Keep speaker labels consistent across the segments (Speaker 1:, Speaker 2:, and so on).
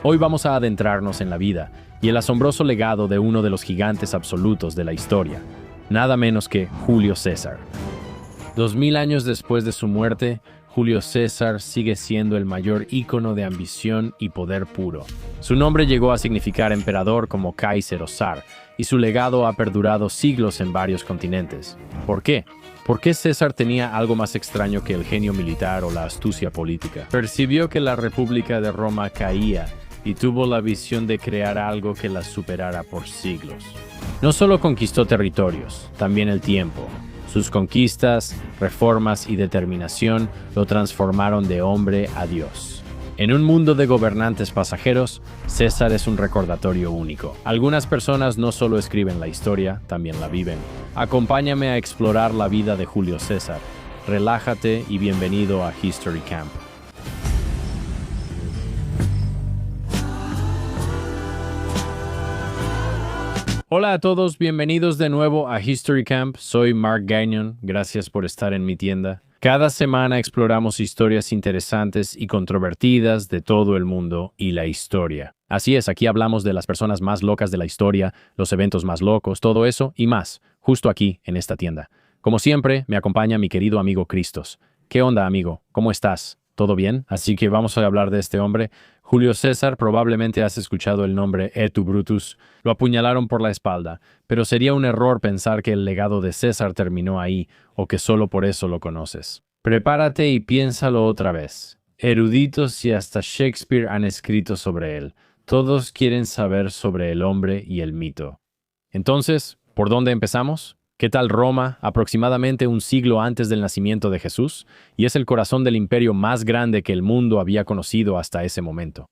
Speaker 1: Hoy vamos a adentrarnos en la vida y el asombroso legado de uno de los gigantes absolutos de la historia, nada menos que Julio César. 2000 años después de su muerte, Julio César sigue siendo el mayor ícono de ambición y poder puro. Su nombre llegó a significar emperador como Kaiser o zar, y su legado ha perdurado siglos en varios continentes. ¿Por qué? ¿Por qué César tenía algo más extraño que el genio militar o la astucia política? Percibió que la República de Roma caía y tuvo la visión de crear algo que la superara por siglos. No solo conquistó territorios, también el tiempo. Sus conquistas, reformas y determinación lo transformaron de hombre a Dios. En un mundo de gobernantes pasajeros, César es un recordatorio único. Algunas personas no solo escriben la historia, también la viven. Acompáñame a explorar la vida de Julio César. Relájate y bienvenido a History Camp. Hola a todos, bienvenidos de nuevo a History Camp. Soy Mark Gagnon, gracias por estar en mi tienda. Cada semana exploramos historias interesantes y controvertidas de todo el mundo y la historia. Así es, aquí hablamos de las personas más locas de la historia, los eventos más locos, todo eso y más, justo aquí en esta tienda. Como siempre, me acompaña mi querido amigo Cristos. ¿Qué onda, amigo? ¿Cómo estás? ¿Todo bien? Así que vamos a hablar de este hombre. Julio César, probablemente has escuchado el nombre Etu Brutus. Lo apuñalaron por la espalda, pero sería un error pensar que el legado de César terminó ahí o que solo por eso lo conoces. Prepárate y piénsalo otra vez. Eruditos y hasta Shakespeare han escrito sobre él. Todos quieren saber sobre el hombre y el mito. Entonces, ¿por dónde empezamos? ¿Qué tal Roma, aproximadamente un siglo antes del nacimiento de Jesús? Y es el corazón del imperio más grande que el mundo había conocido hasta ese momento.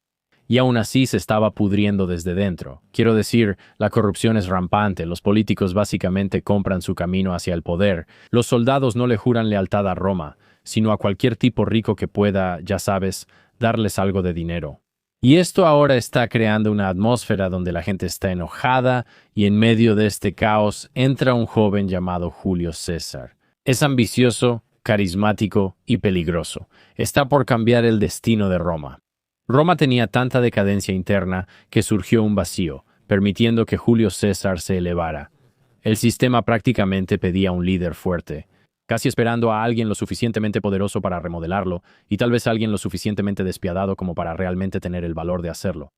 Speaker 1: Y aún así se estaba pudriendo desde dentro. Quiero decir, la corrupción es rampante, los políticos básicamente compran su camino hacia el poder, los soldados no le juran lealtad a Roma, sino a cualquier tipo rico que pueda, ya sabes, darles algo de dinero. Y esto ahora está creando una atmósfera donde la gente está enojada y en medio de este caos entra un joven llamado Julio César. Es ambicioso, carismático y peligroso. Está por cambiar el destino de Roma. Roma tenía tanta decadencia interna que surgió un vacío, permitiendo que Julio César se elevara. El sistema prácticamente pedía un líder fuerte, casi esperando a alguien lo suficientemente poderoso para remodelarlo, y tal vez a alguien lo suficientemente despiadado como para realmente tener el valor de hacerlo.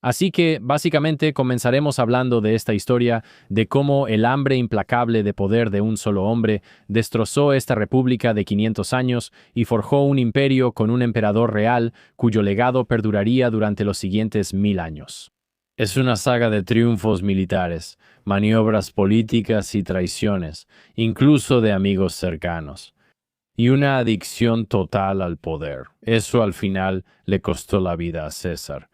Speaker 1: Así que, básicamente, comenzaremos hablando de esta historia, de cómo el hambre implacable de poder de un solo hombre destrozó esta república de 500 años y forjó un imperio con un emperador real cuyo legado perduraría durante los siguientes 1000 años. Es una saga de triunfos militares, maniobras políticas y traiciones, incluso de amigos cercanos. Y una adicción total al poder. Eso al final le costó la vida a César.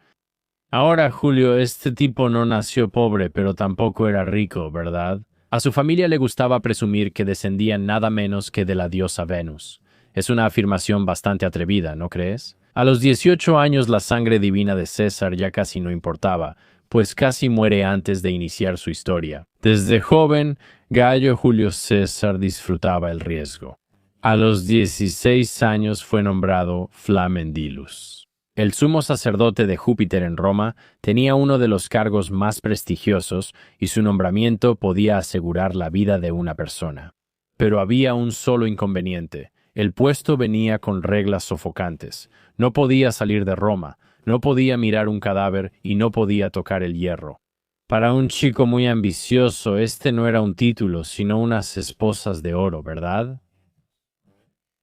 Speaker 1: Ahora, Julio, este tipo no nació pobre, pero tampoco era rico, ¿verdad? A su familia le gustaba presumir que descendían nada menos que de la diosa Venus. Es una afirmación bastante atrevida, ¿no crees? A los 18 años la sangre divina de César ya casi no importaba, pues casi muere antes de iniciar su historia. Desde joven, Gallo Julio César disfrutaba el riesgo. A los 16 años fue nombrado Flamendilus. El sumo sacerdote de Júpiter en Roma tenía uno de los cargos más prestigiosos y su nombramiento podía asegurar la vida de una persona. Pero había un solo inconveniente. El puesto venía con reglas sofocantes. No podía salir de Roma, no podía mirar un cadáver y no podía tocar el hierro. Para un chico muy ambicioso, este no era un título, sino unas esposas de oro, ¿verdad?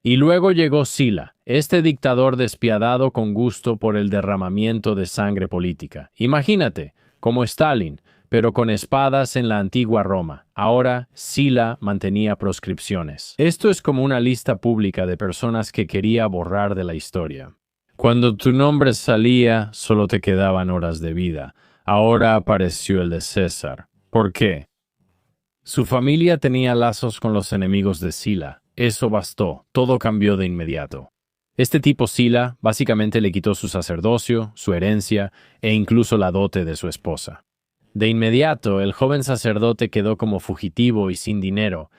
Speaker 1: Y luego llegó Sila, este dictador despiadado con gusto por el derramamiento de sangre política. Imagínate, como Stalin, pero con espadas en la antigua Roma. Ahora, Sila mantenía proscripciones. Esto es como una lista pública de personas que quería borrar de la historia. Cuando tu nombre salía, solo te quedaban horas de vida. Ahora apareció el de César. ¿Por qué? Su familia tenía lazos con los enemigos de Sila. Eso bastó. Todo cambió de inmediato. Este tipo Sila básicamente le quitó su sacerdocio, su herencia e incluso la dote de su esposa. De inmediato, el joven sacerdote quedó como fugitivo y sin dinero.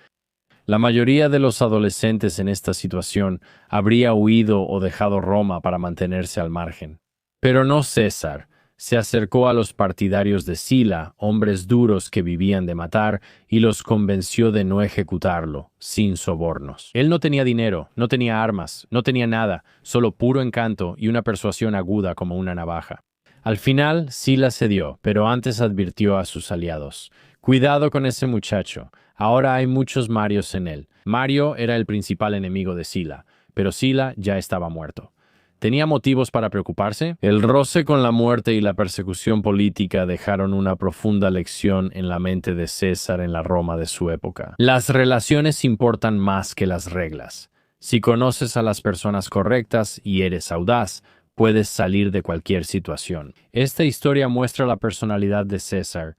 Speaker 1: La mayoría de los adolescentes en esta situación habría huido o dejado Roma para mantenerse al margen. Pero no César. Se acercó a los partidarios de Sila, hombres duros que vivían de matar, y los convenció de no ejecutarlo, sin sobornos. Él no tenía dinero, no tenía armas, no tenía nada, solo puro encanto y una persuasión aguda como una navaja. Al final, Sila cedió, pero antes advirtió a sus aliados: «Cuidado con ese muchacho, ahora hay muchos Marios en él». Mario era el principal enemigo de Sila, pero Sila ya estaba muerto. ¿Tenía motivos para preocuparse? El roce con la muerte y la persecución política dejaron una profunda lección en la mente de César en la Roma de su época. Las relaciones importan más que las reglas. Si conoces a las personas correctas y eres audaz, puedes salir de cualquier situación. Esta historia muestra la personalidad de César.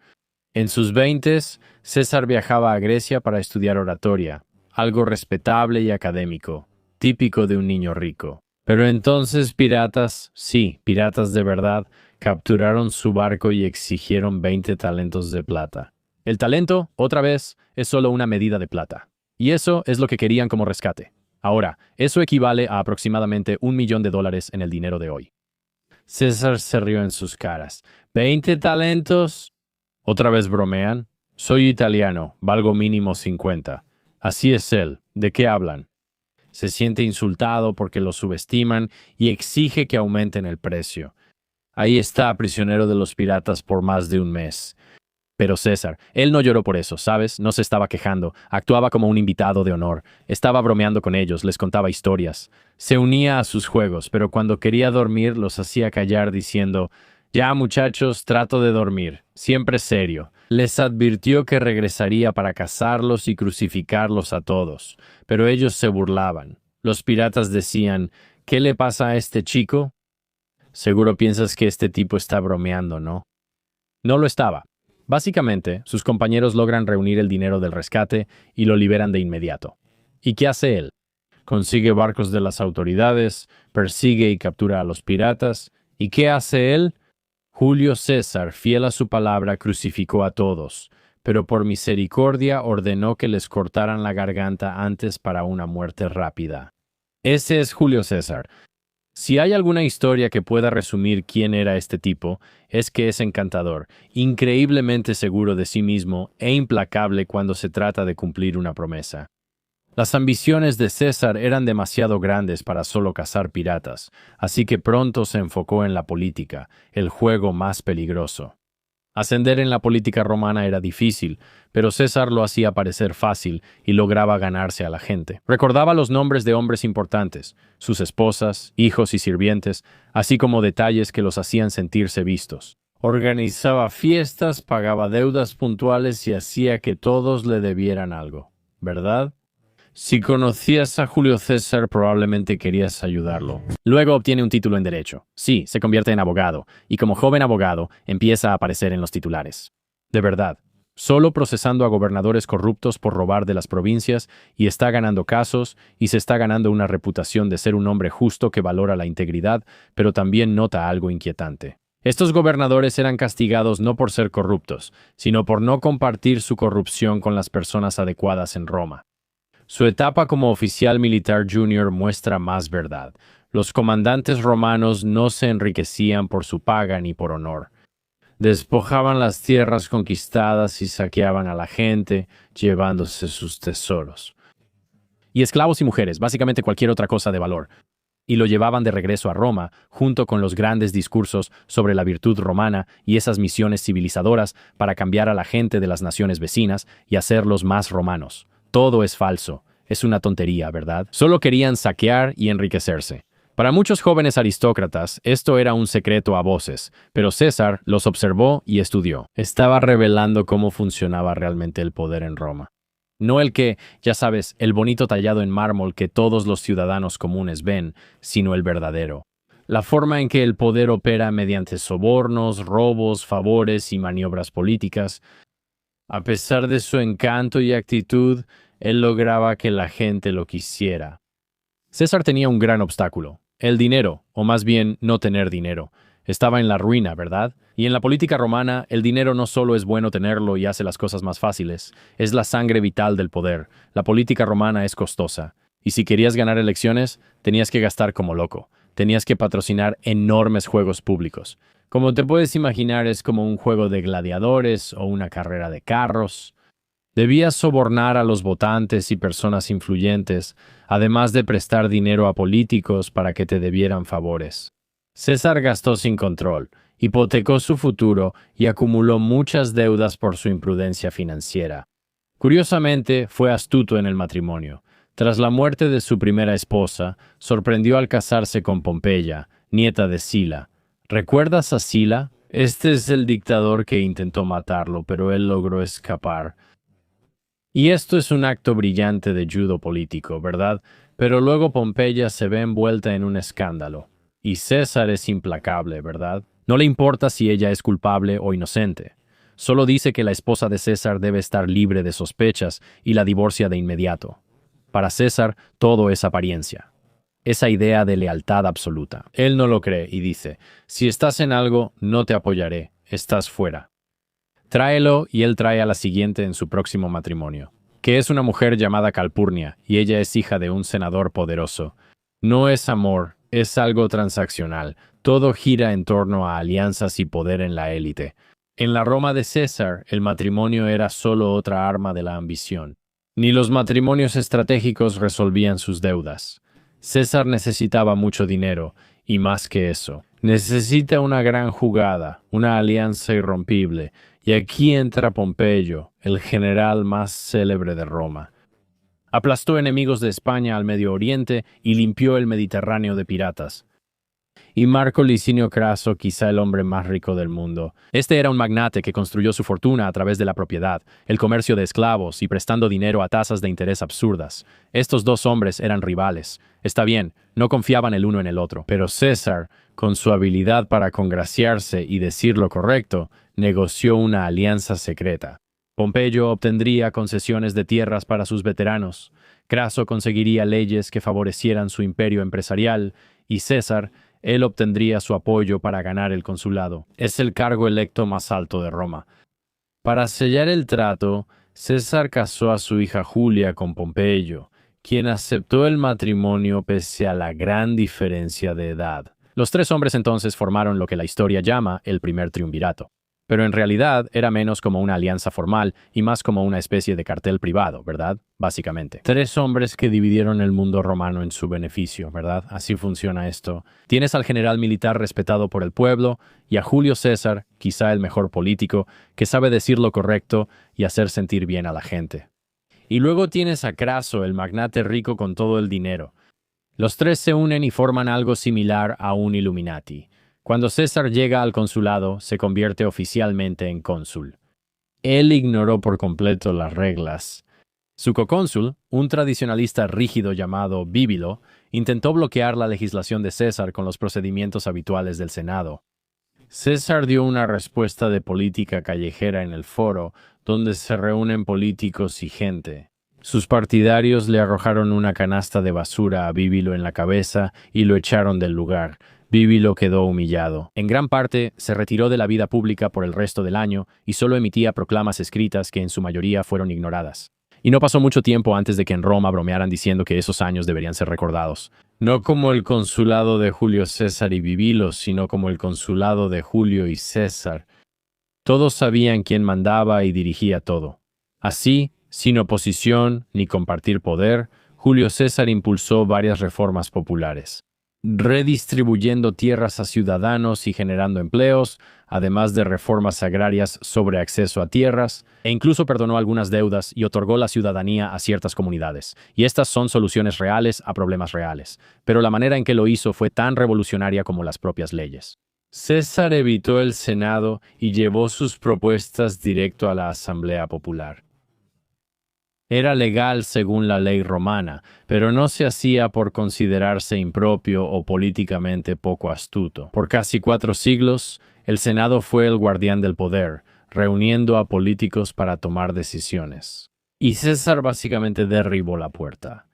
Speaker 1: En sus 20s, César viajaba a Grecia para estudiar oratoria, algo respetable y académico, típico de un niño rico. Pero entonces piratas, sí, piratas de verdad, capturaron su barco y exigieron 20 talentos de plata. El talento, otra vez, es solo una medida de plata. Y eso es lo que querían como rescate. Ahora, eso equivale a aproximadamente $1.000.000 en el dinero de hoy. César se rió en sus caras. ¿20 talentos? ¿Otra vez bromean? Soy italiano, valgo mínimo 50. Así es él. ¿De qué hablan? Se siente insultado porque lo subestiman y exige que aumenten el precio. Ahí está, prisionero de los piratas por más de un mes. Pero César, él no lloró por eso, ¿sabes? No se estaba quejando, actuaba como un invitado de honor, estaba bromeando con ellos, les contaba historias. Se unía a sus juegos, pero cuando quería dormir los hacía callar diciendo: «Ya, muchachos, trato de dormir, siempre serio». Les advirtió que regresaría para cazarlos y crucificarlos a todos, pero ellos se burlaban. Los piratas decían: «¿Qué le pasa a este chico? Seguro piensas que este tipo está bromeando, ¿no?» No lo estaba. Básicamente, sus compañeros logran reunir el dinero del rescate y lo liberan de inmediato. ¿Y qué hace él? Consigue barcos de las autoridades, persigue y captura a los piratas. ¿Y qué hace él? Julio César, fiel a su palabra, crucificó a todos, pero por misericordia ordenó que les cortaran la garganta antes para una muerte rápida. Ese es Julio César. Si hay alguna historia que pueda resumir quién era este tipo, es que es encantador, increíblemente seguro de sí mismo e implacable cuando se trata de cumplir una promesa. Las ambiciones de César eran demasiado grandes para solo cazar piratas, así que pronto se enfocó en la política, el juego más peligroso. Ascender en la política romana era difícil, pero César lo hacía parecer fácil y lograba ganarse a la gente. Recordaba los nombres de hombres importantes, sus esposas, hijos y sirvientes, así como detalles que los hacían sentirse vistos. Organizaba fiestas, pagaba deudas puntuales y hacía que todos le debieran algo, ¿verdad? Si conocías a Julio César, probablemente querías ayudarlo. Luego obtiene un título en Derecho. Sí, se convierte en abogado, y como joven abogado empieza a aparecer en los titulares. De verdad, solo procesando a gobernadores corruptos por robar de las provincias, y está ganando casos, y se está ganando una reputación de ser un hombre justo que valora la integridad, pero también nota algo inquietante. Estos gobernadores eran castigados no por ser corruptos, sino por no compartir su corrupción con las personas adecuadas en Roma. Su etapa como oficial militar junior muestra más verdad. Los comandantes romanos no se enriquecían por su paga ni por honor. Despojaban las tierras conquistadas y saqueaban a la gente, llevándose sus tesoros. Y esclavos y mujeres, básicamente cualquier otra cosa de valor. Y lo llevaban de regreso a Roma, junto con los grandes discursos sobre la virtud romana y esas misiones civilizadoras para cambiar a la gente de las naciones vecinas y hacerlos más romanos. Todo es falso. Es una tontería, ¿verdad? Solo querían saquear y enriquecerse. Para muchos jóvenes aristócratas, esto era un secreto a voces, pero César los observó y estudió. Estaba revelando cómo funcionaba realmente el poder en Roma. No el que, ya sabes, el bonito tallado en mármol que todos los ciudadanos comunes ven, sino el verdadero. La forma en que el poder opera mediante sobornos, robos, favores y maniobras políticas. A pesar de su encanto y actitud, él lograba que la gente lo quisiera. César tenía un gran obstáculo, el dinero, o más bien no tener dinero. Estaba en la ruina, ¿verdad? Y en la política romana, el dinero no solo es bueno tenerlo y hace las cosas más fáciles, es la sangre vital del poder. La política romana es costosa. Y si querías ganar elecciones, tenías que gastar como loco. Tenías que patrocinar enormes juegos públicos. Como te puedes imaginar, es como un juego de gladiadores o una carrera de carros. Debías sobornar a los votantes y personas influyentes, además de prestar dinero a políticos para que te debieran favores. César gastó sin control, hipotecó su futuro y acumuló muchas deudas por su imprudencia financiera. Curiosamente, fue astuto en el matrimonio. Tras la muerte de su primera esposa, sorprendió al casarse con Pompeya, nieta de Sila. ¿Recuerdas a Sila? Este es el dictador que intentó matarlo, pero él logró escapar. Y esto es un acto brillante de judo político, ¿verdad? Pero luego Pompeya se ve envuelta en un escándalo. Y César es implacable, ¿verdad? No le importa si ella es culpable o inocente. Solo dice que la esposa de César debe estar libre de sospechas y la divorcia de inmediato. Para César, todo es apariencia. Esa idea de lealtad absoluta. Él no lo cree y dice, si estás en algo, no te apoyaré, estás fuera. Tráelo y él trae a la siguiente en su próximo matrimonio, que es una mujer llamada Calpurnia, y ella es hija de un senador poderoso. No es amor, es algo transaccional. Todo gira en torno a alianzas y poder en la élite. En la Roma de César, el matrimonio era solo otra arma de la ambición. Ni los matrimonios estratégicos resolvían sus deudas. César necesitaba mucho dinero, y más que eso. Necesita una gran jugada, una alianza irrompible, y aquí entra Pompeyo, el general más célebre de Roma. Aplastó enemigos de España al Medio Oriente y limpió el Mediterráneo de piratas. Y Marco Licinio Craso, quizá el hombre más rico del mundo. Este era un magnate que construyó su fortuna a través de la propiedad, el comercio de esclavos y prestando dinero a tasas de interés absurdas. Estos dos hombres eran rivales. Está bien, no confiaban el uno en el otro. Pero César, con su habilidad para congraciarse y decir lo correcto, negoció una alianza secreta. Pompeyo obtendría concesiones de tierras para sus veteranos. Craso conseguiría leyes que favorecieran su imperio empresarial. Y César, él obtendría su apoyo para ganar el consulado. Es el cargo electo más alto de Roma. Para sellar el trato, César casó a su hija Julia con Pompeyo, quien aceptó el matrimonio pese a la gran diferencia de edad. Los tres hombres entonces formaron lo que la historia llama el primer triunvirato. Pero en realidad era menos como una alianza formal y más como una especie de cartel privado, ¿verdad? Básicamente. Tres hombres que dividieron el mundo romano en su beneficio, ¿verdad? Así funciona esto. Tienes al general militar respetado por el pueblo y a Julio César, quizá el mejor político, que sabe decir lo correcto y hacer sentir bien a la gente. Y luego tienes a Craso, el magnate rico con todo el dinero. Los tres se unen y forman algo similar a un Illuminati. Cuando César llega al consulado, se convierte oficialmente en cónsul. Él ignoró por completo las reglas. Su cocónsul, un tradicionalista rígido llamado Bíbilo, intentó bloquear la legislación de César con los procedimientos habituales del Senado. César dio una respuesta de política callejera en el foro, donde se reúnen políticos y gente. Sus partidarios le arrojaron una canasta de basura a Bíbilo en la cabeza y lo echaron del lugar. Bíbilo quedó humillado. En gran parte, se retiró de la vida pública por el resto del año y solo emitía proclamas escritas que en su mayoría fueron ignoradas. Y no pasó mucho tiempo antes de que en Roma bromearan diciendo que esos años deberían ser recordados. No como el consulado de Julio César y Bíbilo, sino como el consulado de Julio y César. Todos sabían quién mandaba y dirigía todo. Así, sin oposición ni compartir poder, Julio César impulsó varias reformas populares, redistribuyendo tierras a ciudadanos y generando empleos, además de reformas agrarias sobre acceso a tierras, e incluso perdonó algunas deudas y otorgó la ciudadanía a ciertas comunidades. Y estas son soluciones reales a problemas reales, pero la manera en que lo hizo fue tan revolucionaria como las propias leyes. César evitó el Senado y llevó sus propuestas directo a la Asamblea Popular. Era legal según la ley romana, pero no se hacía por considerarse impropio o políticamente poco astuto. Por casi 4 siglos, el Senado fue el guardián del poder, reuniendo a políticos para tomar decisiones. Y César básicamente derribó la puerta.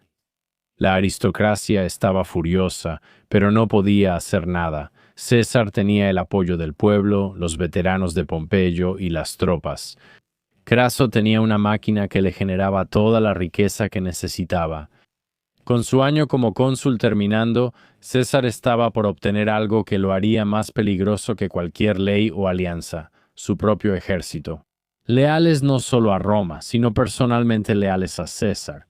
Speaker 1: La aristocracia estaba furiosa, pero no podía hacer nada. César tenía el apoyo del pueblo, los veteranos de Pompeyo y las tropas. Craso tenía una máquina que le generaba toda la riqueza que necesitaba. Con su año como cónsul terminando, César estaba por obtener algo que lo haría más peligroso que cualquier ley o alianza: su propio ejército. Leales no solo a Roma, sino personalmente leales a César.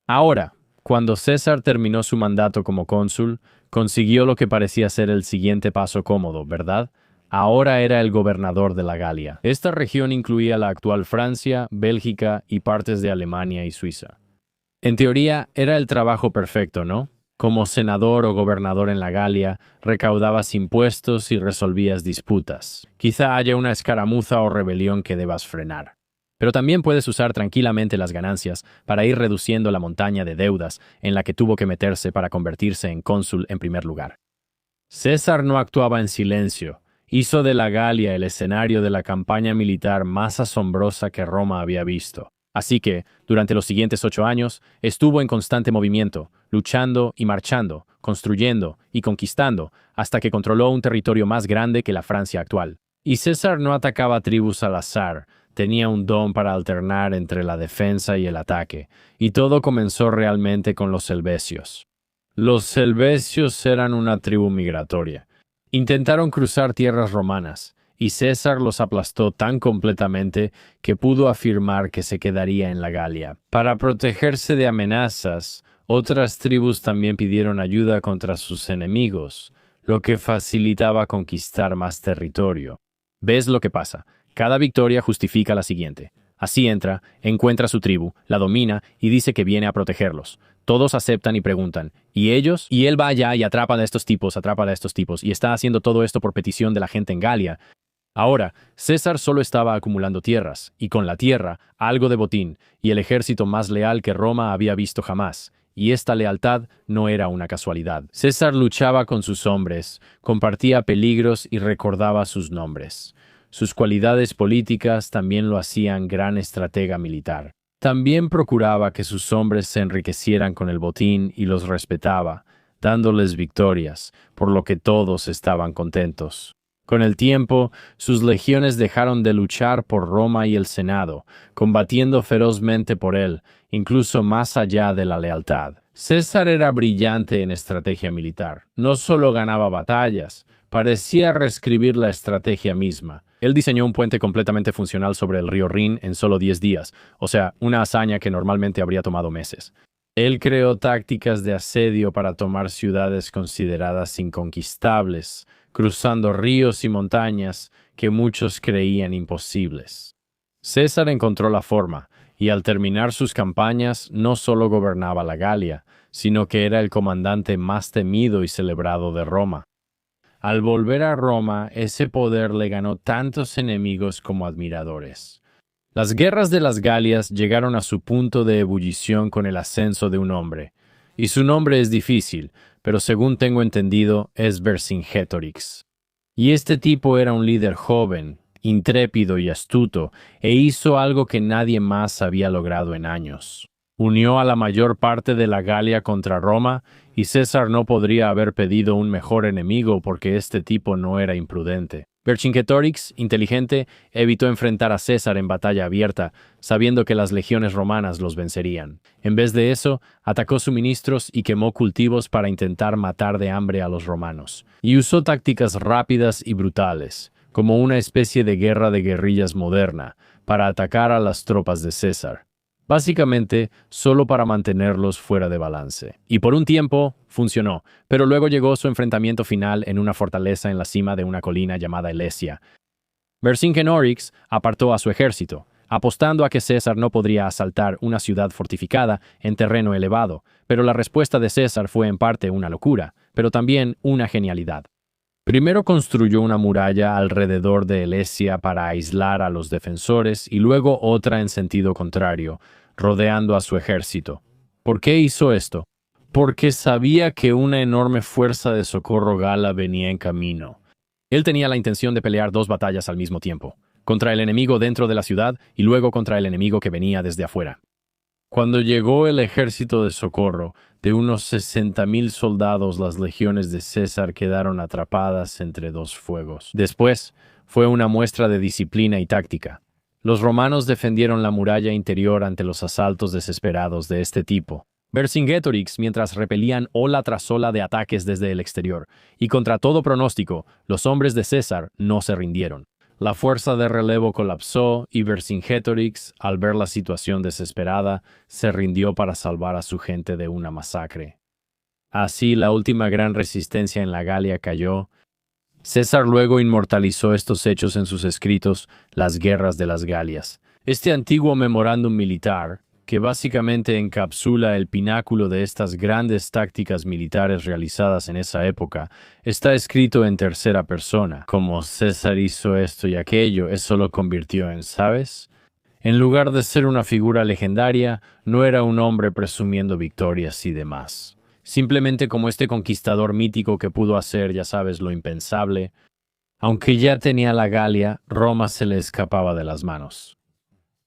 Speaker 1: Ahora, cuando César terminó su mandato como cónsul, consiguió lo que parecía ser el siguiente paso cómodo, ¿verdad? Ahora era el gobernador de la Galia. Esta región incluía la actual Francia, Bélgica y partes de Alemania y Suiza. En teoría, era el trabajo perfecto, ¿no? Como senador o gobernador en la Galia, recaudabas impuestos y resolvías disputas. Quizá haya una escaramuza o rebelión que debas frenar. Pero también puedes usar tranquilamente las ganancias para ir reduciendo la montaña de deudas en la que tuvo que meterse para convertirse en cónsul en primer lugar. César no actuaba en silencio. Hizo de la Galia el escenario de la campaña militar más asombrosa que Roma había visto. Así que, durante los siguientes 8 años, estuvo en constante movimiento, luchando y marchando, construyendo y conquistando, hasta que controló un territorio más grande que la Francia actual. Y César no atacaba tribus al azar, tenía un don para alternar entre la defensa y el ataque, y todo comenzó realmente con los helvecios. Los helvecios eran una tribu migratoria. Intentaron cruzar tierras romanas, y César los aplastó tan completamente que pudo afirmar que se quedaría en la Galia. Para protegerse de amenazas, otras tribus también pidieron ayuda contra sus enemigos, lo que facilitaba conquistar más territorio. ¿Ves lo que pasa? Cada victoria justifica la siguiente. Así entra, encuentra su tribu, la domina y dice que viene a protegerlos. Todos aceptan y preguntan, ¿y ellos? Y él va allá y atrapa a estos tipos, y está haciendo todo esto por petición de la gente en Galia. Ahora, César solo estaba acumulando tierras, y con la tierra, algo de botín, y el ejército más leal que Roma había visto jamás. Y esta lealtad no era una casualidad. César luchaba con sus hombres, compartía peligros y recordaba sus nombres. Sus cualidades políticas también lo hacían gran estratega militar. También procuraba que sus hombres se enriquecieran con el botín y los respetaba, dándoles victorias, por lo que todos estaban contentos. Con el tiempo, sus legiones dejaron de luchar por Roma y el Senado, combatiendo ferozmente por él, incluso más allá de la lealtad. César era brillante en estrategia militar. No solo ganaba batallas, parecía reescribir la estrategia misma. Él diseñó un puente completamente funcional sobre el río Rin en solo 10 días, o sea, una hazaña que normalmente habría tomado meses. Él creó tácticas de asedio para tomar ciudades consideradas inconquistables, cruzando ríos y montañas que muchos creían imposibles. César encontró la forma, y al terminar sus campañas no solo gobernaba la Galia, sino que era el comandante más temido y celebrado de Roma. Al volver a Roma, ese poder le ganó tantos enemigos como admiradores. Las guerras de las Galias llegaron a su punto de ebullición con el ascenso de un hombre. Y su nombre es difícil, pero según tengo entendido, es Vercingetorix. Y este tipo era un líder joven, intrépido y astuto, e hizo algo que nadie más había logrado en años. Unió a la mayor parte de la Galia contra Roma, y César no podría haber pedido un mejor enemigo porque este tipo no era imprudente. Vercingetorix, inteligente, evitó enfrentar a César en batalla abierta, sabiendo que las legiones romanas los vencerían. En vez de eso, atacó suministros y quemó cultivos para intentar matar de hambre a los romanos. Y usó tácticas rápidas y brutales, como una especie de guerra de guerrillas moderna, para atacar a las tropas de César. Básicamente, solo para mantenerlos fuera de balance. Y por un tiempo, funcionó, pero luego llegó su enfrentamiento final en una fortaleza en la cima de una colina llamada Alesia. Vercingetorix apartó a su ejército, apostando a que César no podría asaltar una ciudad fortificada en terreno elevado, pero la respuesta de César fue en parte una locura, pero también una genialidad. Primero construyó una muralla alrededor de Alesia para aislar a los defensores y luego otra en sentido contrario, rodeando a su ejército. ¿Por qué hizo esto? Porque sabía que una enorme fuerza de socorro gala venía en camino. Él tenía la intención de pelear 2 batallas al mismo tiempo, contra el enemigo dentro de la ciudad y luego contra el enemigo que venía desde afuera. Cuando llegó el ejército de socorro, de unos 60,000 soldados, las legiones de César quedaron atrapadas entre 2 fuegos. Después, fue una muestra de disciplina y táctica. Los romanos defendieron la muralla interior ante los asaltos desesperados de este tipo. Vercingetorix mientras repelían ola tras ola de ataques desde el exterior, y contra todo pronóstico, los hombres de César no se rindieron. La fuerza de relevo colapsó y Vercingetorix, al ver la situación desesperada, se rindió para salvar a su gente de una masacre. Así, la última gran resistencia en la Galia cayó. César luego inmortalizó estos hechos en sus escritos Las Guerras de las Galias. Este antiguo memorándum militar, que básicamente encapsula el pináculo de estas grandes tácticas militares realizadas en esa época, está escrito en tercera persona. Como César hizo esto y aquello, eso lo convirtió en, ¿sabes? En lugar de ser una figura legendaria, no era un hombre presumiendo victorias y demás. Simplemente como este conquistador mítico que pudo hacer, ya sabes, lo impensable. Aunque ya tenía la Galia, Roma se le escapaba de las manos.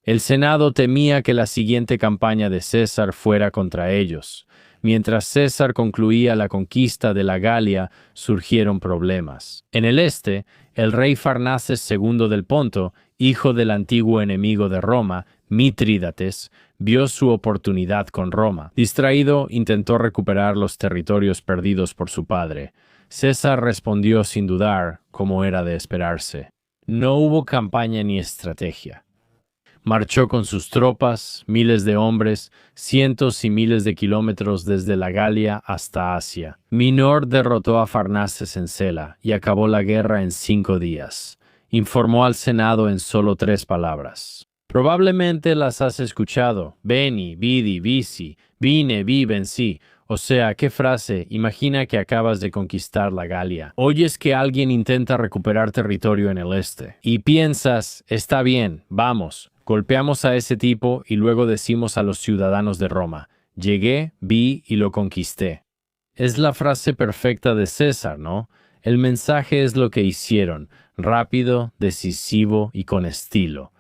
Speaker 1: El Senado temía que la siguiente campaña de César fuera contra ellos. Mientras César concluía la conquista de la Galia, surgieron problemas. En el este, el rey Farnaces II del Ponto, hijo del antiguo enemigo de Roma, Mitrídates, vio su oportunidad con Roma. Distraído, intentó recuperar los territorios perdidos por su padre. César respondió sin dudar, como era de esperarse. No hubo campaña ni estrategia. Marchó con sus tropas, miles de hombres, cientos y miles de kilómetros desde la Galia hasta Asia. Minor derrotó a Farnaces en Sela y acabó la guerra en 5 días. Informó al Senado en solo 3 palabras. Probablemente las has escuchado. Veni, vidi, vici, vine, vi, vencí. O sea, ¿qué frase? Imagina que acabas de conquistar la Galia. Oyes que alguien intenta recuperar territorio en el este. Y piensas, está bien, vamos. Golpeamos a ese tipo y luego decimos a los ciudadanos de Roma, llegué, vi y lo conquisté. Es la frase perfecta de César, ¿no? El mensaje es lo que hicieron, rápido, decisivo y con estilo.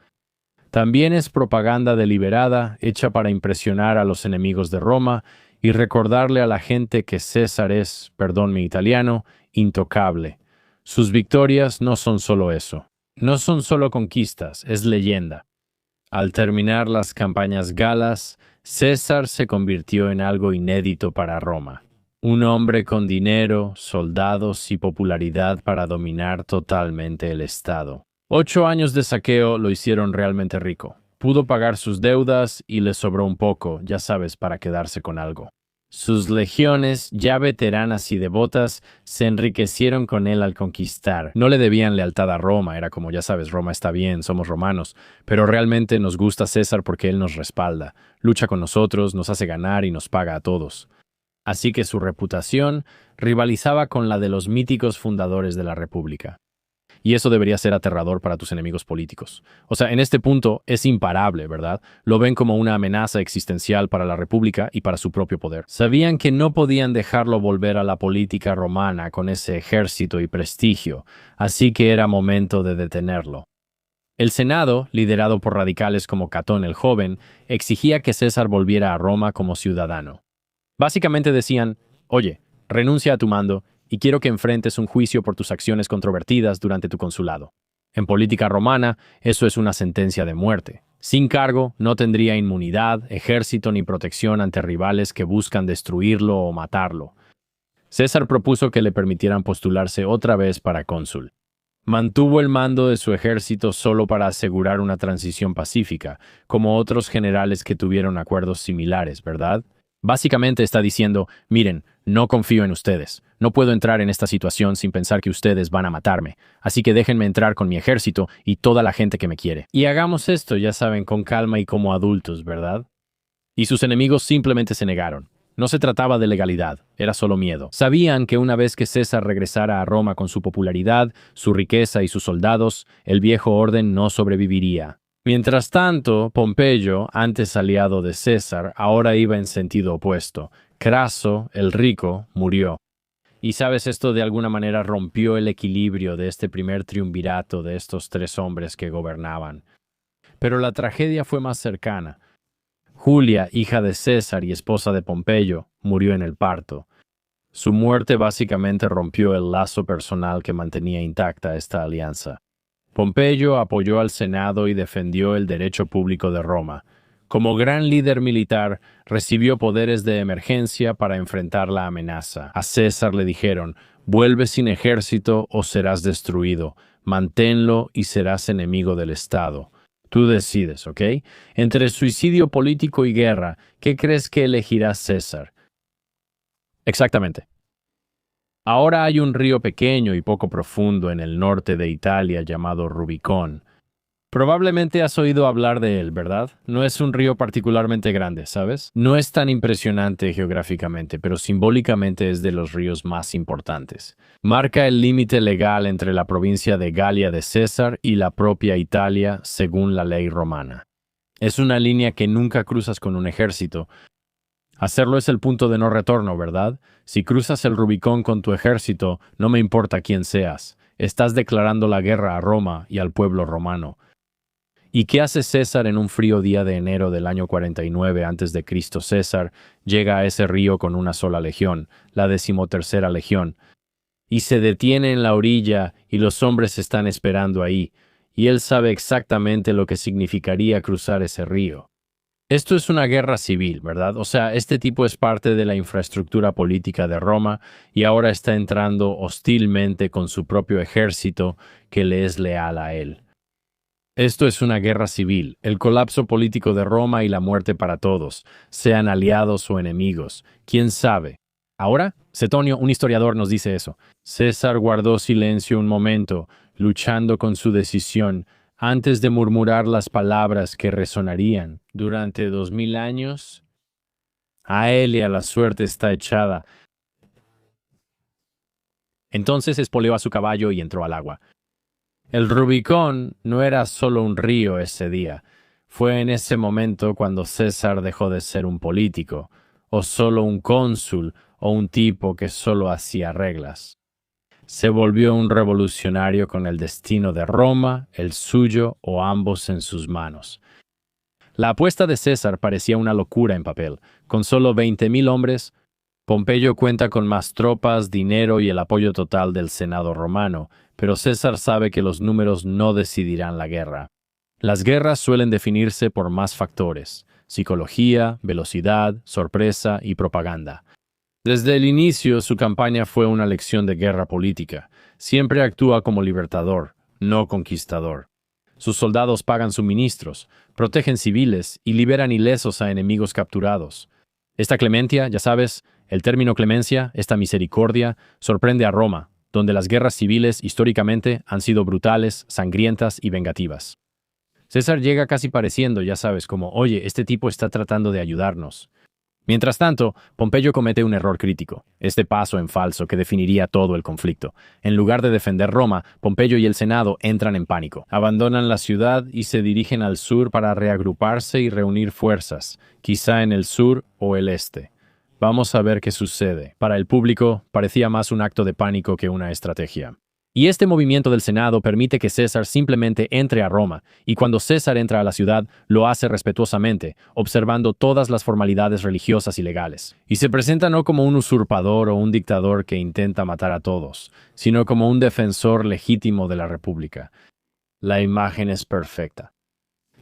Speaker 1: También es propaganda deliberada, hecha para impresionar a los enemigos de Roma y recordarle a la gente que César es, perdón mi italiano, intocable. Sus victorias no son solo eso. No son solo conquistas, es leyenda. Al terminar las campañas galas, César se convirtió en algo inédito para Roma. Un hombre con dinero, soldados y popularidad para dominar totalmente el Estado. 8 años de saqueo lo hicieron realmente rico. Pudo pagar sus deudas y le sobró un poco, ya sabes, para quedarse con algo. Sus legiones, ya veteranas y devotas, se enriquecieron con él al conquistar. No le debían lealtad a Roma, era como, ya sabes, Roma está bien, somos romanos, pero realmente nos gusta César porque él nos respalda, lucha con nosotros, nos hace ganar y nos paga a todos. Así que su reputación rivalizaba con la de los míticos fundadores de la República. Y eso debería ser aterrador para tus enemigos políticos. O sea, en este punto es imparable, ¿verdad? Lo ven como una amenaza existencial para la República y para su propio poder. Sabían que no podían dejarlo volver a la política romana con ese ejército y prestigio, así que era momento de detenerlo. El Senado, liderado por radicales como Catón el Joven, exigía que César volviera a Roma como ciudadano. Básicamente decían, oye, renuncia a tu mando y quiero que enfrentes un juicio por tus acciones controvertidas durante tu consulado. En política romana, eso es una sentencia de muerte. Sin cargo, no tendría inmunidad, ejército ni protección ante rivales que buscan destruirlo o matarlo. César propuso que le permitieran postularse otra vez para cónsul. Mantuvo el mando de su ejército solo para asegurar una transición pacífica, como otros generales que tuvieron acuerdos similares, ¿verdad? Básicamente está diciendo, miren, no confío en ustedes. No puedo entrar en esta situación sin pensar que ustedes van a matarme. Así que déjenme entrar con mi ejército y toda la gente que me quiere. Y hagamos esto, ya saben, con calma y como adultos, ¿verdad? Y sus enemigos simplemente se negaron. No se trataba de legalidad, era solo miedo. Sabían que una vez que César regresara a Roma con su popularidad, su riqueza y sus soldados, el viejo orden no sobreviviría. Mientras tanto, Pompeyo, antes aliado de César, ahora iba en sentido opuesto. Craso, el rico, murió. Y sabes, esto de alguna manera rompió el equilibrio de este primer triunvirato de estos 3 hombres que gobernaban. Pero la tragedia fue más cercana. Julia, hija de César y esposa de Pompeyo, murió en el parto. Su muerte básicamente rompió el lazo personal que mantenía intacta esta alianza. Pompeyo apoyó al Senado y defendió el derecho público de Roma. Como gran líder militar, recibió poderes de emergencia para enfrentar la amenaza. A César le dijeron: vuelve sin ejército o serás destruido. Manténlo y serás enemigo del Estado. Tú decides, ¿ok? Entre suicidio político y guerra, ¿qué crees que elegirá César? Exactamente. Ahora hay un río pequeño y poco profundo en el norte de Italia llamado Rubicón. Probablemente has oído hablar de él, ¿verdad? No es un río particularmente grande, ¿sabes? No es tan impresionante geográficamente, pero simbólicamente es de los ríos más importantes. Marca el límite legal entre la provincia de Galia de César y la propia Italia, según la ley romana. Es una línea que nunca cruzas con un ejército. Hacerlo es el punto de no retorno, ¿verdad? Si cruzas el Rubicón con tu ejército, no me importa quién seas. Estás declarando la guerra a Roma y al pueblo romano. ¿Y qué hace César en un frío día de enero del año 49 a.C.? César llega a ese río con una sola legión, la 13ª legión, y se detiene en la orilla y los hombres están esperando ahí, y él sabe exactamente lo que significaría cruzar ese río. Esto es una guerra civil, ¿verdad? O sea, este tipo es parte de la infraestructura política de Roma y ahora está entrando hostilmente con su propio ejército que le es leal a él. Esto es una guerra civil, el colapso político de Roma y la muerte para todos, sean aliados o enemigos. ¿Quién sabe? Ahora, Setonio, un historiador, nos dice eso. César guardó silencio un momento, luchando con su decisión, antes de murmurar las palabras que resonarían durante 2000 años. A él y a la suerte está echada. Entonces espoleó a su caballo y entró al agua. El Rubicón no era solo un río ese día. Fue en ese momento cuando César dejó de ser un político, o solo un cónsul, o un tipo que solo hacía reglas. Se volvió un revolucionario con el destino de Roma, el suyo o ambos en sus manos. La apuesta de César parecía una locura en papel. Con solo 20.000 hombres, Pompeyo cuenta con más tropas, dinero y el apoyo total del Senado romano, pero César sabe que los números no decidirán la guerra. Las guerras suelen definirse por más factores: psicología, velocidad, sorpresa y propaganda. Desde el inicio, su campaña fue una lección de guerra política. Siempre actúa como libertador, no conquistador. Sus soldados pagan suministros, protegen civiles y liberan ilesos a enemigos capturados. Esta clemencia, ya sabes, el término clemencia, esta misericordia, sorprende a Roma, donde las guerras civiles históricamente han sido brutales, sangrientas y vengativas. César llega casi pareciendo, ya sabes, como: oye, este tipo está tratando de ayudarnos. Mientras tanto, Pompeyo comete un error crítico, este paso en falso que definiría todo el conflicto. En lugar de defender Roma, Pompeyo y el Senado entran en pánico. Abandonan la ciudad y se dirigen al sur para reagruparse y reunir fuerzas, quizá en el sur o el este. Vamos a ver qué sucede. Para el público, parecía más un acto de pánico que una estrategia. Y este movimiento del Senado permite que César simplemente entre a Roma, y cuando César entra a la ciudad, lo hace respetuosamente, observando todas las formalidades religiosas y legales. Y se presenta no como un usurpador o un dictador que intenta matar a todos, sino como un defensor legítimo de la República. La imagen es perfecta.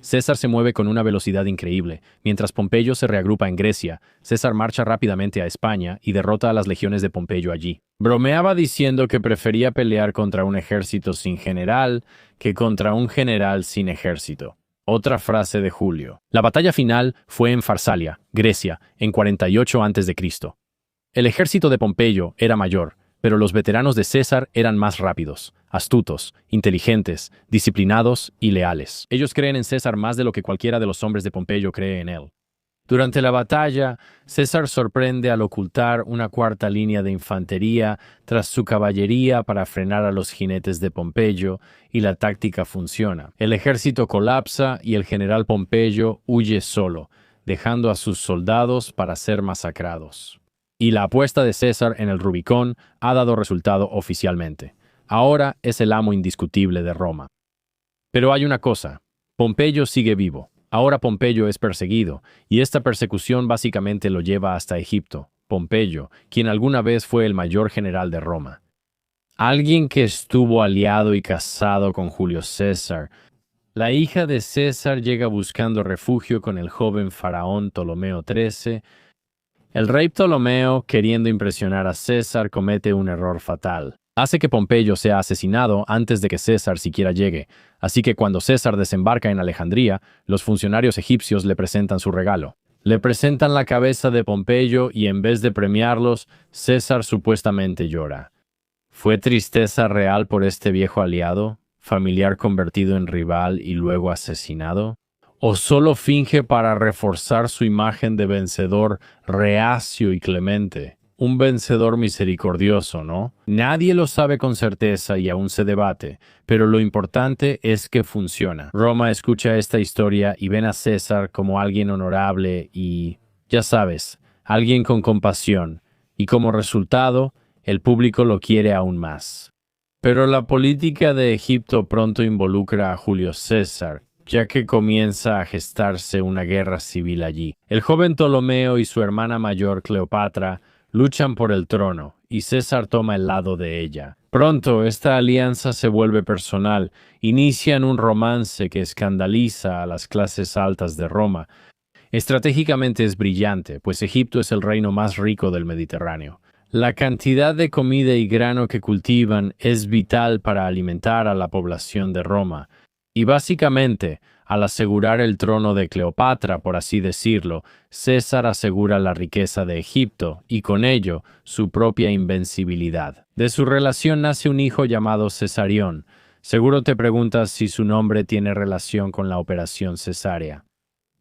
Speaker 1: César se mueve con una velocidad increíble. Mientras Pompeyo se reagrupa en Grecia, César marcha rápidamente a España y derrota a las legiones de Pompeyo allí. Bromeaba diciendo que prefería pelear contra un ejército sin general que contra un general sin ejército. Otra frase de Julio. La batalla final fue en Farsalia, Grecia, en 48 a.C. El ejército de Pompeyo era mayor, pero los veteranos de César eran más rápidos, astutos, inteligentes, disciplinados y leales. Ellos creen en César más de lo que cualquiera de los hombres de Pompeyo cree en él. Durante la batalla, César sorprende al ocultar una cuarta línea de infantería tras su caballería para frenar a los jinetes de Pompeyo, y la táctica funciona. El ejército colapsa y el general Pompeyo huye solo, dejando a sus soldados para ser masacrados. Y la apuesta de César en el Rubicón ha dado resultado oficialmente. Ahora es el amo indiscutible de Roma. Pero hay una cosa: Pompeyo sigue vivo. Ahora Pompeyo es perseguido, y esta persecución básicamente lo lleva hasta Egipto. Pompeyo, quien alguna vez fue el mayor general de Roma. Alguien que estuvo aliado y casado con Julio César. La hija de César llega buscando refugio con el joven faraón Ptolomeo XIII. El rey Ptolomeo, queriendo impresionar a César, comete un error fatal. Hace que Pompeyo sea asesinado antes de que César siquiera llegue. Así que cuando César desembarca en Alejandría, los funcionarios egipcios le presentan su regalo. Le presentan la cabeza de Pompeyo y en vez de premiarlos, César supuestamente llora. ¿Fue tristeza real por este viejo aliado, familiar convertido en rival y luego asesinado? ¿O solo finge para reforzar su imagen de vencedor reacio y clemente? Un vencedor misericordioso, ¿no? Nadie lo sabe con certeza y aún se debate, pero lo importante es que funciona. Roma escucha esta historia y ven a César como alguien honorable y, ya sabes, alguien con compasión, y como resultado, el público lo quiere aún más. Pero la política de Egipto pronto involucra a Julio César, ya que comienza a gestarse una guerra civil allí. El joven Ptolomeo y su hermana mayor Cleopatra luchan por el trono, y César toma el lado de ella. Pronto esta alianza se vuelve personal, inician un romance que escandaliza a las clases altas de Roma. Estratégicamente es brillante, pues Egipto es el reino más rico del Mediterráneo. La cantidad de comida y grano que cultivan es vital para alimentar a la población de Roma. Y básicamente, al asegurar el trono de Cleopatra, por así decirlo, César asegura la riqueza de Egipto y con ello su propia invencibilidad. De su relación nace un hijo llamado Cesarión. Seguro te preguntas si su nombre tiene relación con la operación cesárea.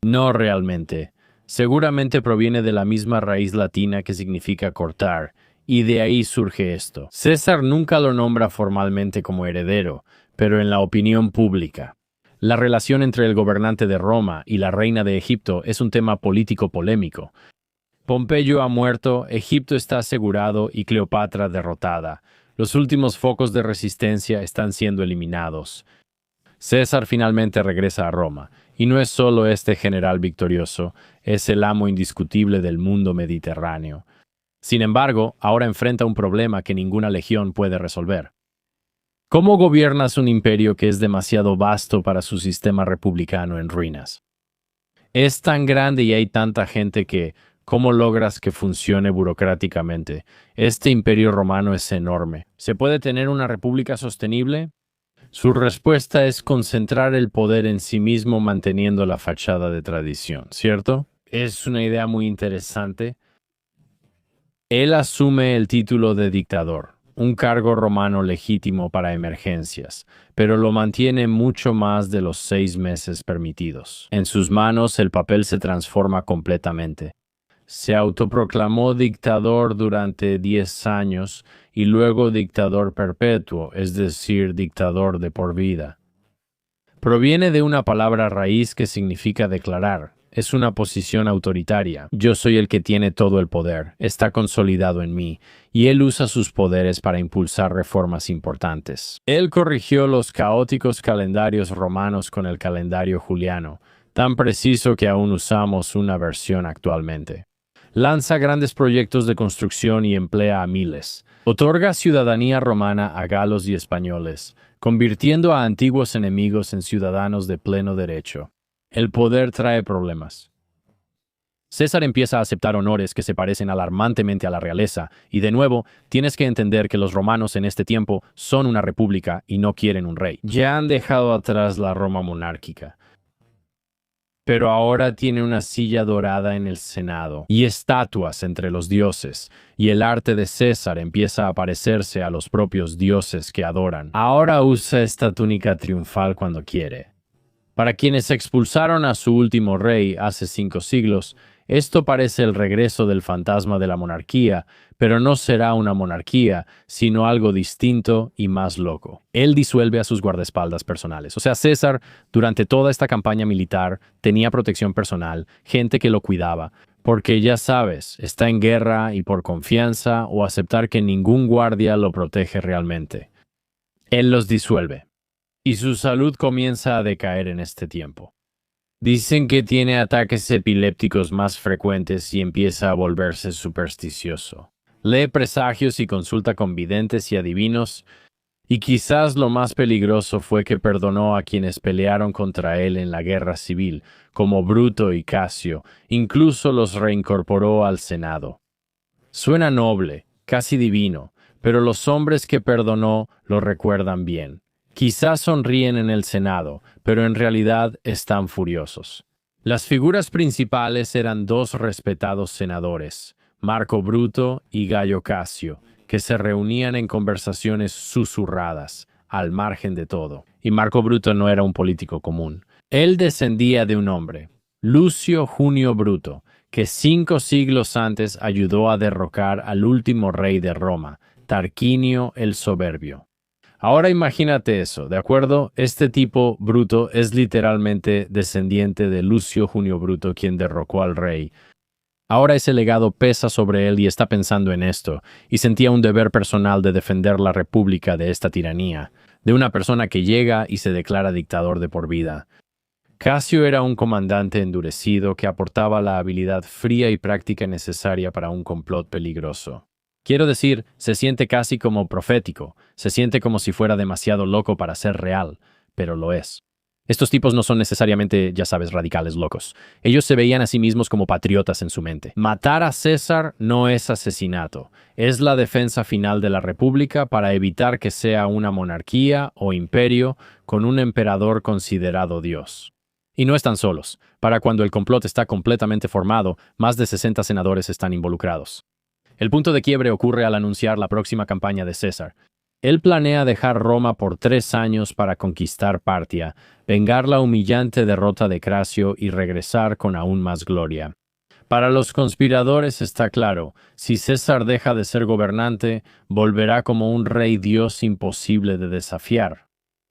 Speaker 1: No realmente. Seguramente proviene de la misma raíz latina que significa cortar, y de ahí surge esto. César nunca lo nombra formalmente como heredero, pero en la opinión pública. La relación entre el gobernante de Roma y la reina de Egipto es un tema político polémico. Pompeyo ha muerto, Egipto está asegurado y Cleopatra derrotada. Los últimos focos de resistencia están siendo eliminados. César finalmente regresa a Roma, y no es solo este general victorioso, es el amo indiscutible del mundo mediterráneo. Sin embargo, ahora enfrenta un problema que ninguna legión puede resolver. ¿Cómo gobiernas un imperio que es demasiado vasto para su sistema republicano en ruinas? Es tan grande y hay tanta gente que, ¿cómo logras que funcione burocráticamente? Este imperio romano es enorme. ¿Se puede tener una república sostenible? Su respuesta es concentrar el poder en sí mismo manteniendo la fachada de tradición, ¿cierto? Es una idea muy interesante. Él asume el título de dictador, un cargo romano legítimo para emergencias, pero lo mantiene mucho más de los 6 meses permitidos. En sus manos el papel se transforma completamente. Se autoproclamó dictador durante 10 años y luego dictador perpetuo, es decir, dictador de por vida. Proviene de una palabra raíz que significa declarar. Es una posición autoritaria. Yo soy el que tiene todo el poder, está consolidado en mí, y él usa sus poderes para impulsar reformas importantes. Él corrigió los caóticos calendarios romanos con el calendario juliano, tan preciso que aún usamos una versión actualmente. Lanza grandes proyectos de construcción y emplea a miles. Otorga ciudadanía romana a galos y españoles, convirtiendo a antiguos enemigos en ciudadanos de pleno derecho. El poder trae problemas. César empieza a aceptar honores que se parecen alarmantemente a la realeza, y de nuevo, tienes que entender que los romanos en este tiempo son una república y no quieren un rey. Ya han dejado atrás la Roma monárquica. Pero ahora tiene una silla dorada en el Senado y estatuas entre los dioses, y el arte de César empieza a parecerse a los propios dioses que adoran. Ahora usa esta túnica triunfal cuando quiere. Para quienes expulsaron a su último rey hace 5 siglos, esto parece el regreso del fantasma de la monarquía, pero no será una monarquía, sino algo distinto y más loco. Él disuelve a sus guardaespaldas personales. O sea, César, durante toda esta campaña militar, tenía protección personal, gente que lo cuidaba, porque ya sabes, está en guerra y por confianza o aceptar que ningún guardia lo protege realmente. Él los disuelve. Y su salud comienza a decaer en este tiempo. Dicen que tiene ataques epilépticos más frecuentes y empieza a volverse supersticioso. Lee presagios y consulta con videntes y adivinos, Y quizás lo más peligroso fue que perdonó a quienes pelearon contra él en la guerra civil, como Bruto y Casio, incluso los reincorporó al Senado. Suena noble, casi divino, pero los hombres que perdonó lo recuerdan bien. Quizás sonríen en el Senado, pero en realidad están furiosos. Las figuras principales eran dos respetados senadores, Marco Bruto y Gayo Casio, que se reunían en conversaciones susurradas, al margen de todo. Y Marco Bruto no era un político común. Él descendía de un hombre, Lucio Junio Bruto, que 5 siglos antes ayudó a derrocar al último rey de Roma, Tarquinio el Soberbio. Ahora imagínate eso, ¿de acuerdo? Este tipo, Bruto, es literalmente descendiente de Lucio Junio Bruto, quien derrocó al rey. Ahora ese legado pesa sobre él y está pensando en esto, y sentía un deber personal de defender la república de esta tiranía, de una persona que llega y se declara dictador de por vida. Casio era un comandante endurecido que aportaba la habilidad fría y práctica necesaria para un complot peligroso. Quiero decir, se siente casi como profético, se siente como si fuera demasiado loco para ser real, pero lo es. Estos tipos no son necesariamente, ya sabes, radicales locos. Ellos se veían a sí mismos como patriotas en su mente. Matar a César no es asesinato, es la defensa final de la República para evitar que sea una monarquía o imperio con un emperador considerado Dios. Y no están solos. Para cuando el complot está completamente formado, más de 60 senadores están involucrados. El punto de quiebre ocurre al anunciar la próxima campaña de César. Él planea dejar Roma por 3 años para conquistar Partia, vengar la humillante derrota de Cracio y regresar con aún más gloria. Para los conspiradores está claro, si César deja de ser gobernante, volverá como un rey dios imposible de desafiar.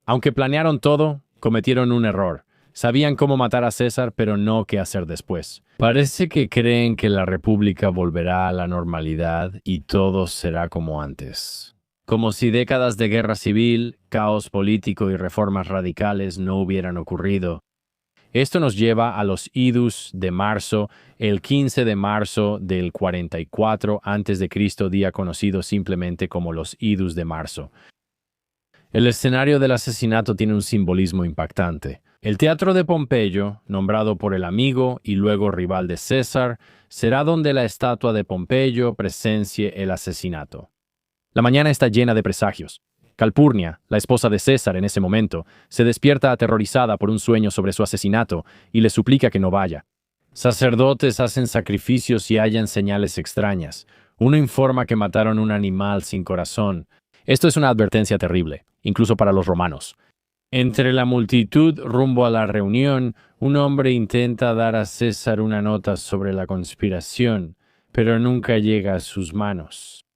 Speaker 1: Aunque planearon todo, cometieron un error. Sabían cómo matar a César, pero no qué hacer después. Parece que creen que la República volverá a la normalidad y todo será como antes. Como si décadas de guerra civil, caos político y reformas radicales no hubieran ocurrido. Esto nos lleva a los idus de marzo, el 15 de marzo del 44 a.C., día conocido simplemente como los idus de marzo. El escenario del asesinato tiene un simbolismo impactante. El teatro de Pompeyo, nombrado por el amigo y luego rival de César, será donde la estatua de Pompeyo presencie el asesinato. La mañana está llena de presagios. Calpurnia, la esposa de César en ese momento, se despierta aterrorizada por un sueño sobre su asesinato y le suplica que no vaya. Sacerdotes hacen sacrificios y hallan señales extrañas. Uno informa que mataron un animal sin corazón. Esto es una advertencia terrible, incluso para los romanos. Entre la multitud rumbo a la reunión, un hombre intenta dar a César una nota sobre la conspiración, pero nunca llega a sus manos.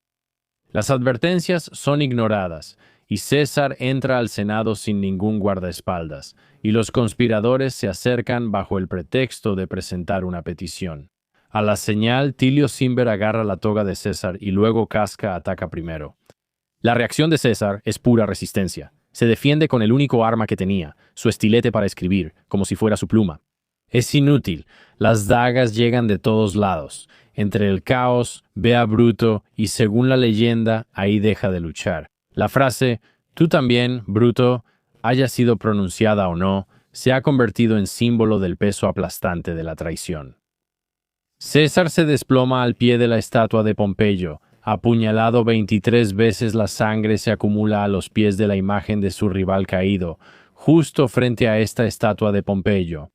Speaker 1: Las advertencias son ignoradas, y César entra al Senado sin ningún guardaespaldas, y los conspiradores se acercan bajo el pretexto de presentar una petición. A la señal, Tilio Cimber agarra la toga de César y luego Casca ataca primero. La reacción de César es pura resistencia. Se defiende con el único arma que tenía, su estilete para escribir, como si fuera su pluma. Es inútil, las dagas llegan de todos lados. Entre el caos, ve a Bruto y según la leyenda, ahí deja de luchar. La frase, tú también, Bruto, haya sido pronunciada o no, se ha convertido en símbolo del peso aplastante de la traición. César se desploma al pie de la estatua de Pompeyo. Apuñalado 23 veces, la sangre se acumula a los pies de la imagen de su rival caído, justo frente a esta estatua de Pompeyo.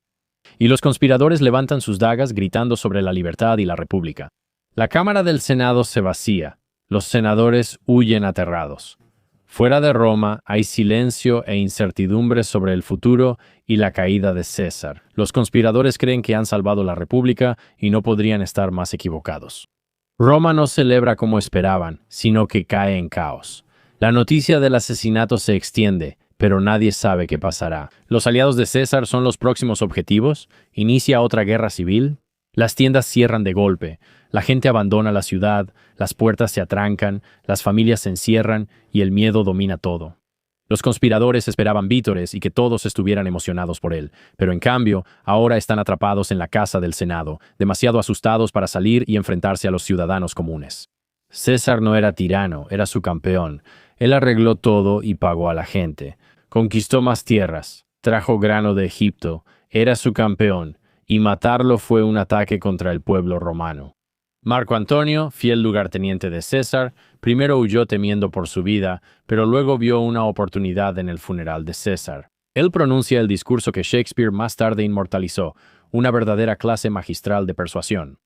Speaker 1: Y los conspiradores levantan sus dagas gritando sobre la libertad y la república. La Cámara del Senado se vacía. Los senadores huyen aterrados. Fuera de Roma hay silencio e incertidumbre sobre el futuro y la caída de César. Los conspiradores creen que han salvado la república y no podrían estar más equivocados. Roma no celebra como esperaban, sino que cae en caos. La noticia del asesinato se extiende, pero nadie sabe qué pasará. ¿Los aliados de César son los próximos objetivos? ¿Inicia otra guerra civil? Las tiendas cierran de golpe, la gente abandona la ciudad, las puertas se atrancan, las familias se encierran y el miedo domina todo. Los conspiradores esperaban vítores y que todos estuvieran emocionados por él, pero en cambio, ahora están atrapados en la casa del Senado, demasiado asustados para salir y enfrentarse a los ciudadanos comunes. César no era tirano, era su campeón. Él arregló todo y pagó a la gente. Conquistó más tierras, trajo grano de Egipto, era su campeón, y matarlo fue un ataque contra el pueblo romano. Marco Antonio, fiel lugarteniente de César, primero huyó temiendo por su vida, pero luego vio una oportunidad en el funeral de César. Él pronuncia el discurso que Shakespeare más tarde inmortalizó, una verdadera clase magistral de persuasión.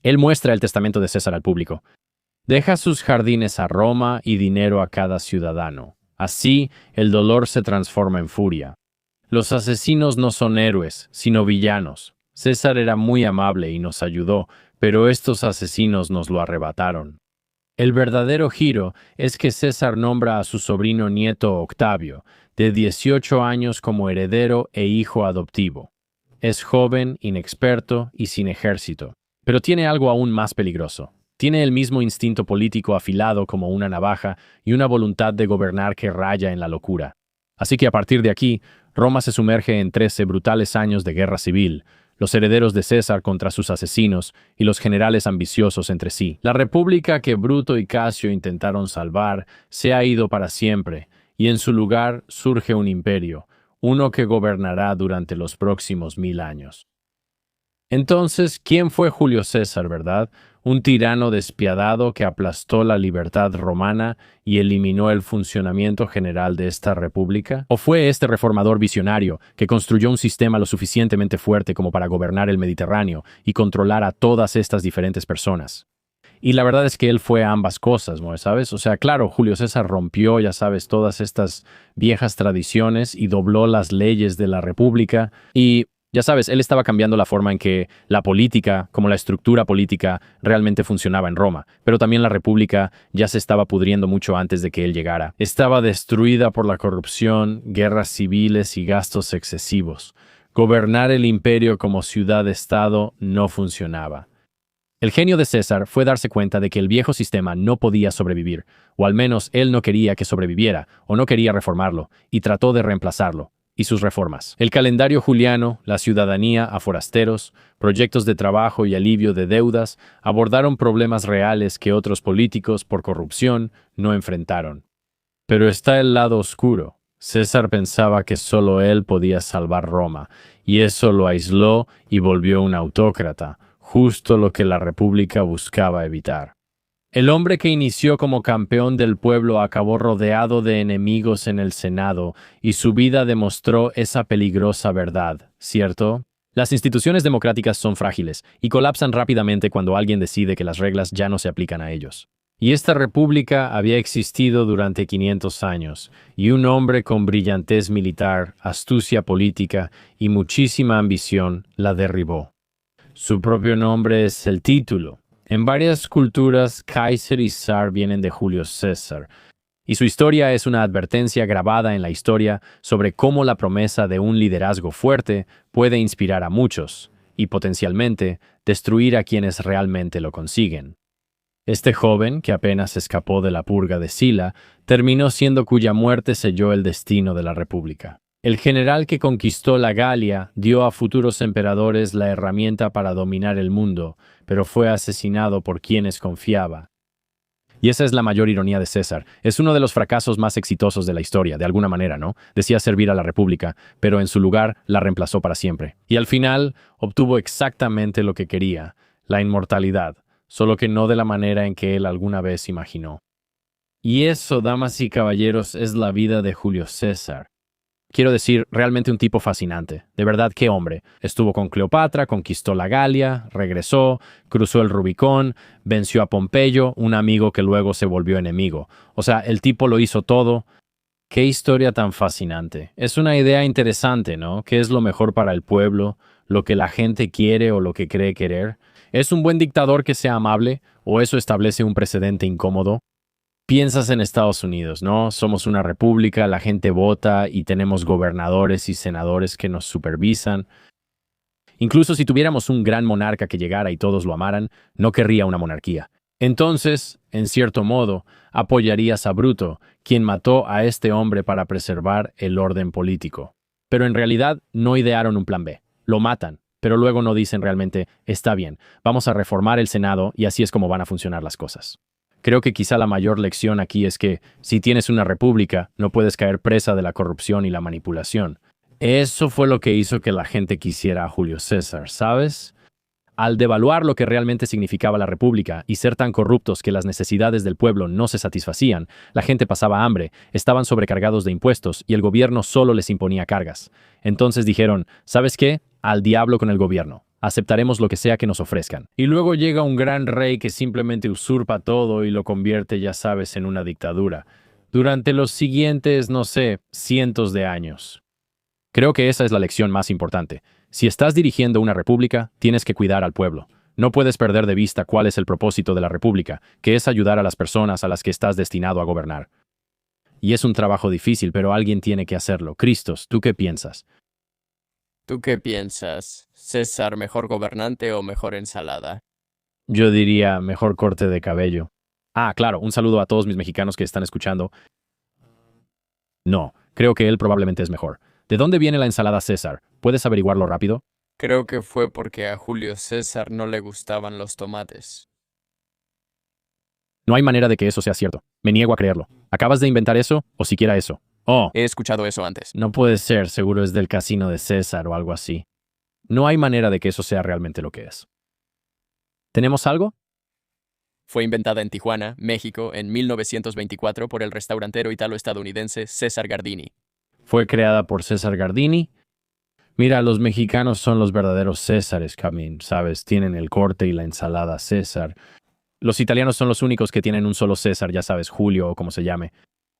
Speaker 1: Él muestra el testamento de César al público. Deja sus jardines a Roma y dinero a cada ciudadano. Así, el dolor se transforma en furia. Los asesinos no son héroes, sino villanos. César era muy amable y nos ayudó, pero estos asesinos nos lo arrebataron. El verdadero giro es que César nombra a su sobrino nieto Octavio, de 18 años, como heredero e hijo adoptivo. Es joven, inexperto y sin ejército, pero tiene algo aún más peligroso. Tiene el mismo instinto político afilado como una navaja y una voluntad de gobernar que raya en la locura. Así que a partir de aquí, Roma se sumerge en 13 brutales años de guerra civil, los herederos de César contra sus asesinos y los generales ambiciosos entre sí. La república que Bruto y Casio intentaron salvar se ha ido para siempre, y en su lugar surge un imperio, uno que gobernará durante los próximos 1000 años. Entonces, ¿quién fue Julio César, verdad? Un tirano despiadado que aplastó la libertad romana y eliminó el funcionamiento general de esta república? ¿O fue este reformador visionario que construyó un sistema lo suficientemente fuerte como para gobernar el Mediterráneo y controlar a todas estas diferentes personas? Y la verdad es que él fue ambas cosas, ¿no? ¿Sabes? O sea, claro, Julio César rompió, ya sabes, todas estas viejas tradiciones y dobló las leyes de la república y ya sabes, él estaba cambiando la forma en que la política, como la estructura política, realmente funcionaba en Roma. Pero también la república ya se estaba pudriendo mucho antes de que él llegara. Estaba destruida por la corrupción, guerras civiles y gastos excesivos. Gobernar el imperio como ciudad-estado no funcionaba. El genio de César fue darse cuenta de que el viejo sistema no podía sobrevivir, o al menos él no quería que sobreviviera, o no quería reformarlo, y trató de reemplazarlo. Y sus reformas. El calendario juliano, la ciudadanía a forasteros, proyectos de trabajo y alivio de deudas abordaron problemas reales que otros políticos, por corrupción, no enfrentaron. Pero está el lado oscuro. César pensaba que solo él podía salvar Roma, y eso lo aisló y volvió un autócrata, justo lo que la República buscaba evitar. El hombre que inició como campeón del pueblo acabó rodeado de enemigos en el Senado y su vida demostró esa peligrosa verdad, ¿cierto? Las instituciones democráticas son frágiles y colapsan rápidamente cuando alguien decide que las reglas ya no se aplican a ellos. Y esta república había existido durante 500 años, y un hombre con brillantez militar, astucia política y muchísima ambición la derribó. Su propio nombre es el título. En varias culturas, Kaiser y Zar vienen de Julio César, y su historia es una advertencia grabada en la historia sobre cómo la promesa de un liderazgo fuerte puede inspirar a muchos, y potencialmente destruir a quienes realmente lo consiguen. Este joven, que apenas escapó de la purga de Sila, terminó siendo cuya muerte selló el destino de la República. El general que conquistó la Galia dio a futuros emperadores la herramienta para dominar el mundo, pero fue asesinado por quienes confiaba. Y esa es la mayor ironía de César. Es uno de los fracasos más exitosos de la historia, de alguna manera, ¿no? Decía servir a la República, pero en su lugar la reemplazó para siempre. Y al final obtuvo exactamente lo que quería, la inmortalidad, solo que no de la manera en que él alguna vez imaginó. Y eso, damas y caballeros, es la vida de Julio César. Quiero decir, realmente un tipo fascinante. De verdad, qué hombre. Estuvo con Cleopatra, conquistó la Galia, regresó, cruzó el Rubicón, venció a Pompeyo, un amigo que luego se volvió enemigo. O sea, el tipo lo hizo todo. Qué historia tan fascinante. Es una idea interesante, ¿no? ¿Qué es lo mejor para el pueblo? ¿Lo que la gente quiere o lo que cree querer? ¿Es un buen dictador que sea amable? ¿O eso establece un precedente incómodo? Piensas en Estados Unidos, ¿no? Somos una república, la gente vota y tenemos gobernadores y senadores que nos supervisan. Incluso si tuviéramos un gran monarca que llegara y todos lo amaran, no querría una monarquía. Entonces, en cierto modo, apoyarías a Bruto, quien mató a este hombre para preservar el orden político. Pero en realidad no idearon un plan B. Lo matan, pero luego no dicen realmente, está bien, vamos a reformar el Senado y así es como van a funcionar las cosas. Creo que quizá la mayor lección aquí es que si tienes una república, no puedes caer presa de la corrupción y la manipulación. Eso fue lo que hizo que la gente quisiera a Julio César, ¿sabes? Al devaluar lo que realmente significaba la república y ser tan corruptos que las necesidades del pueblo no se satisfacían, la gente pasaba hambre, estaban sobrecargados de impuestos y el gobierno solo les imponía cargas. Entonces dijeron, ¿sabes qué? Al diablo con el gobierno. Aceptaremos lo que sea que nos ofrezcan. Y luego llega un gran rey que simplemente usurpa todo y lo convierte, ya sabes, en una dictadura. Durante los siguientes, no sé, cientos de años. Creo que esa es la lección más importante. Si estás dirigiendo una república, tienes que cuidar al pueblo. No puedes perder de vista cuál es el propósito de la república, que es ayudar a las personas a las que estás destinado a gobernar. Y es un trabajo difícil, pero alguien tiene que hacerlo. Cristos, ¿tú qué piensas?
Speaker 2: ¿Tú qué piensas? ¿César mejor gobernante o mejor ensalada?
Speaker 1: Yo diría mejor corte de cabello. Ah, claro, un saludo a todos mis mexicanos que están escuchando. No, creo que él probablemente es mejor. ¿De dónde viene la ensalada César? ¿Puedes averiguarlo rápido?
Speaker 2: Creo que fue porque a Julio César no le gustaban los tomates.
Speaker 1: No hay manera de que eso sea cierto. Me niego a creerlo. ¿Acabas de inventar eso o siquiera eso? Oh,
Speaker 2: He escuchado eso antes.
Speaker 1: no puede ser, seguro es del casino de César o algo así. No hay manera de que eso sea realmente lo que es. ¿Tenemos algo?
Speaker 2: Fue inventada en Tijuana, México, en 1924 por el restaurantero italo-estadounidense César Gardini.
Speaker 1: Fue creada por César Gardini. Mira, los mexicanos son los verdaderos Césares, Camín, ¿sabes? Tienen el corte y la ensalada César. Los italianos son los únicos que tienen un solo César, ya sabes, Julio o como se llame.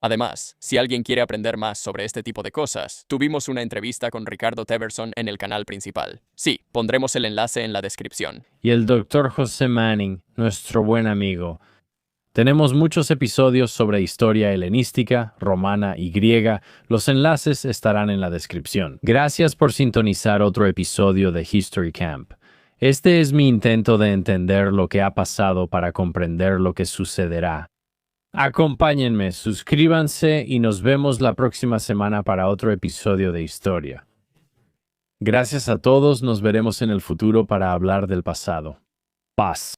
Speaker 2: Además, si alguien quiere aprender más sobre este tipo de cosas, tuvimos una entrevista con Ricardo Teverson en el canal principal. Sí, pondremos el enlace en la descripción.
Speaker 1: Y el doctor José Manning, nuestro buen amigo. Tenemos muchos episodios sobre historia helenística, romana y griega. Los enlaces estarán en la descripción. Gracias por sintonizar otro episodio de History Camp. Este es mi intento de entender lo que ha pasado para comprender lo que sucederá. Acompáñenme, suscríbanse y nos vemos la próxima semana para otro episodio de historia. Gracias a todos, nos veremos en el futuro para hablar del pasado. Paz.